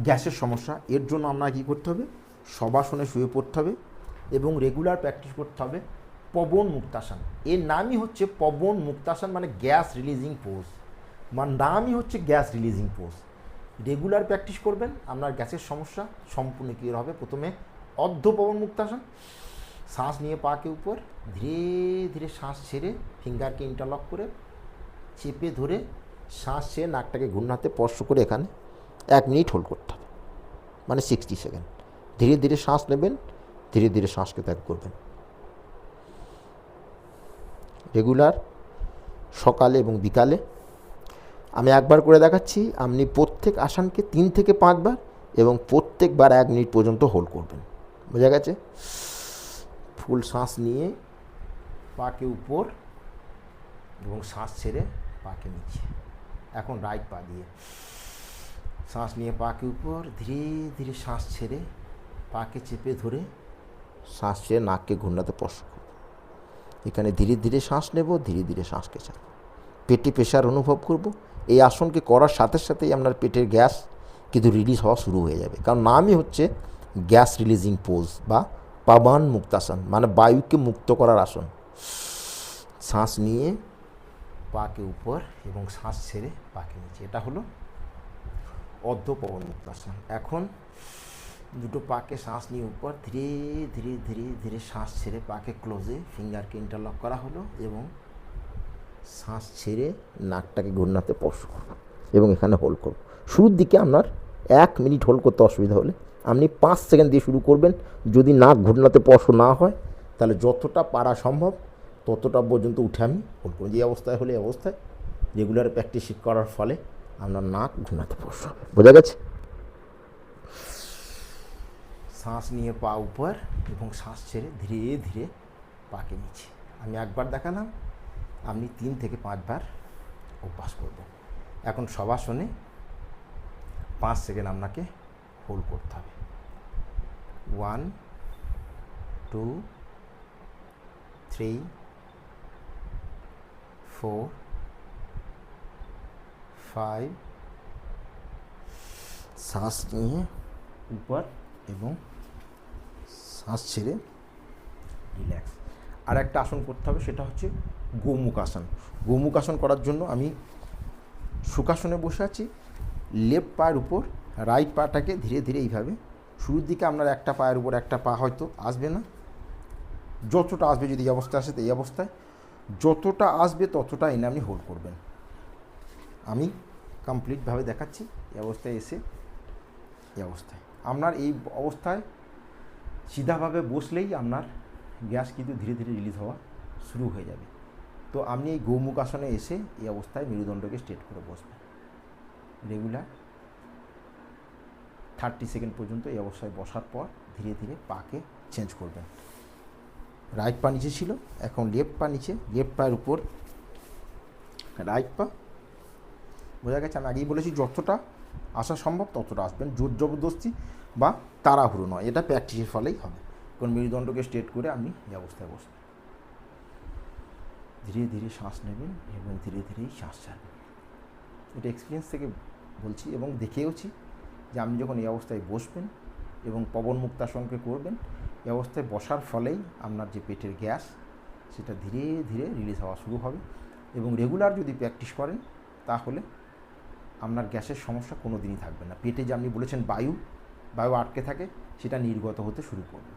গ্যাসের সমস্যা, এর জন্য আপনাকে কী করতে হবে, শবাসনে শুয়ে পড়তে হবে এবং রেগুলার প্র্যাকটিস করতে হবে পবন মুক্তাসন। এর নামই হচ্ছে পবন মুক্তাসন, মানে গ্যাস রিলিজিং পোজ, মানে নামই হচ্ছে gas releasing pose. Regular practice করবেন, আপনার গ্যাসের সমস্যা সম্পূর্ণ ক্লিয়ার হবে। প্রথমে অর্ধ পবন মুক্তাসন, শ্বাস নিয়ে পাকে উপর, ধীরে ধীরে শ্বাস ছেড়ে ফিঙ্গারকে ইন্টারলক করে চেপে ধরে শ্বাস ছেড়ে নাকটাকে ঘূর্ণাতে স্পর্শ করে এখানে 1 মিনিট হোল্ড করতে হবে, মানে 60 সেকেন্ড। ধীরে ধীরে শ্বাস নেবেন, ধীরে ধীরে শ্বাসকে ত্যাগ করবেন। রেগুলার সকালে এবং বিকালে। আমি একবার করে দেখাচ্ছি, আপনি প্রত্যেক আসনকে 3 থেকে 5 বার এবং প্রত্যেকবার 1 মিনিট পর্যন্ত হোল্ড করবেন। বোঝা গেছে? ফুল শ্বাস নিয়ে পাকে উপর এবং শ্বাস ছেড়ে পাকে নিচে। এখন রাইট পা দিয়ে শ্বাস নিয়ে পাকে উপর, ধীরে ধীরে শ্বাস ছেড়ে পাকে চেপে ধরে শ্বাস ছেড়ে নাককে ঘূর্ণাতে স্পর্শ করব। এখানে ধীরে ধীরে শ্বাস নেব, ধীরে ধীরে শ্বাসকে ছাড়ব। পেটে প্রেশার অনুভব করব। এই আসনকে করার সাথে সাথেই আপনার পেটের গ্যাস কিন্তু রিলিজ হওয়া শুরু হয়ে যাবে, কারণ নামই হচ্ছে গ্যাস রিলিজিং পোজ বা পবন মুক্তাসন, মানে বায়ুকে মুক্ত করার আসন। শ্বাস নিয়ে পাকে উপর এবং শ্বাস ছেড়ে পাকে নিচে, এটা হলো অর্ধ পবন মুক্তাসন। এখন দুটো পাকে শ্বাস নিয়ে উপর, ধীরে ধীরে ধীরে ধীরে শ্বাস ছেড়ে পাকে ক্লোজে ফিঙ্গারকে ইন্টারলক করা হলো এবং শ্বাস ছেড়ে নাকটাকে ঘূর্ণাতে স্পর্শ করব এবং এখানে হোল্ড করব। শুরুর দিকে আপনার 1 মিনিট হোল্ড করতে অসুবিধা হলে আপনি 5 সেকেন্ড দিয়ে শুরু করবেন। যদি নাক ঘূর্ণাতে স্পর্শ না হয় তাহলে যতটা পারা সম্ভব ততটা পর্যন্ত উঠে আমি হোল্ড করব। যে অবস্থায় হলে এই অবস্থায় রেগুলার প্র্যাকটিস করার ফলে আপনার নাক ঘূর্ণাতে স্পর্শ হবে। বোঝা গেছে? শ্বাস নিয়ে পা উপর এবং শ্বাস ছেড়ে ধীরে ধীরে পাকে নিচে। আমি একবার দেখালাম, আপনি 3 থেকে 5 বার অভ্যাস করবেন। এখন শবাসনে 5 সেকেন্ড আপনাকে হোল্ড করতে হবে। 1 2 3 4 5। শ্বাস নিয়ে উপর এবং শ্বাস ছেড়ে রিল্যাক্স। আর একটা আসন করতে হবে, সেটা হচ্ছে গোমুখ আসন। গোমুখ আসন করার জন্য আমি সুখাসনে বসে আছি, লেফট পায়ের উপর রাইট পাটাকে ধীরে ধীরে এইভাবে, শুরুর দিকে আপনার একটা পায়ের উপর একটা পা হয়তো আসবে না, যতটা আসবে, যদি এই অবস্থায় আসে তো এই অবস্থায় যতটা আসবে ততটা এনে আপনি হোল্ড করবেন। আমি কমপ্লিটভাবে দেখাচ্ছি। এই অবস্থায় এসে এই অবস্থায়, আপনার এই অবস্থায় সিধাভাবে বসলেই আপনার গ্যাস কিন্তু ধীরে ধীরে রিলিজ হওয়া শুরু হয়ে যাবে। তো আপনি এই গোমুখ আসনে এসে এই অবস্থায় মেরুদণ্ডকে স্ট্রেট করে বসবেন। রেগুলার 30 সেকেন্ড পর্যন্ত এই অবস্থায় বসার পর ধীরে ধীরে পাকে চেঞ্জ করবেন। রাইট পা নিচে ছিল, এখন লেফট পা নিচে, লেফট পায়ের উপর রাইট পা। বোঝা গেছে? আমি আগেই বলেছি যতটা আসা সম্ভব ততটা আসবেন, জোর জবরদস্তি বা তাড়াহুড়ো নয়, এটা প্র্যাকটিসের ফলেই হবে। কোন মেরুদণ্ডকে স্ট্রেট করে আপনি এই অবস্থায় বসবেন। ধীরে ধীরে শ্বাস নেবেন এবং ধীরে ধীরেই শ্বাস ছাড়বেন। এটা এক্সপিরিয়েন্স থেকে বলছি এবং দেখেওছি যে আপনি যখন এই অবস্থায় বসবেন এবং পবন মুক্তাসনকে করবেন, এই অবস্থায় বসার ফলেই আপনার যে পেটের গ্যাস সেটা ধীরে ধীরে রিলিজ হওয়া শুরু হবে। এবং রেগুলার যদি প্র্যাকটিস করেন তাহলে আপনার গ্যাসের সমস্যা কোনো দিনই থাকবে না। পেটে যে আপনি বলেছেন বায়ু আটকে থাকে, সেটা নির্গত হতে শুরু করবে।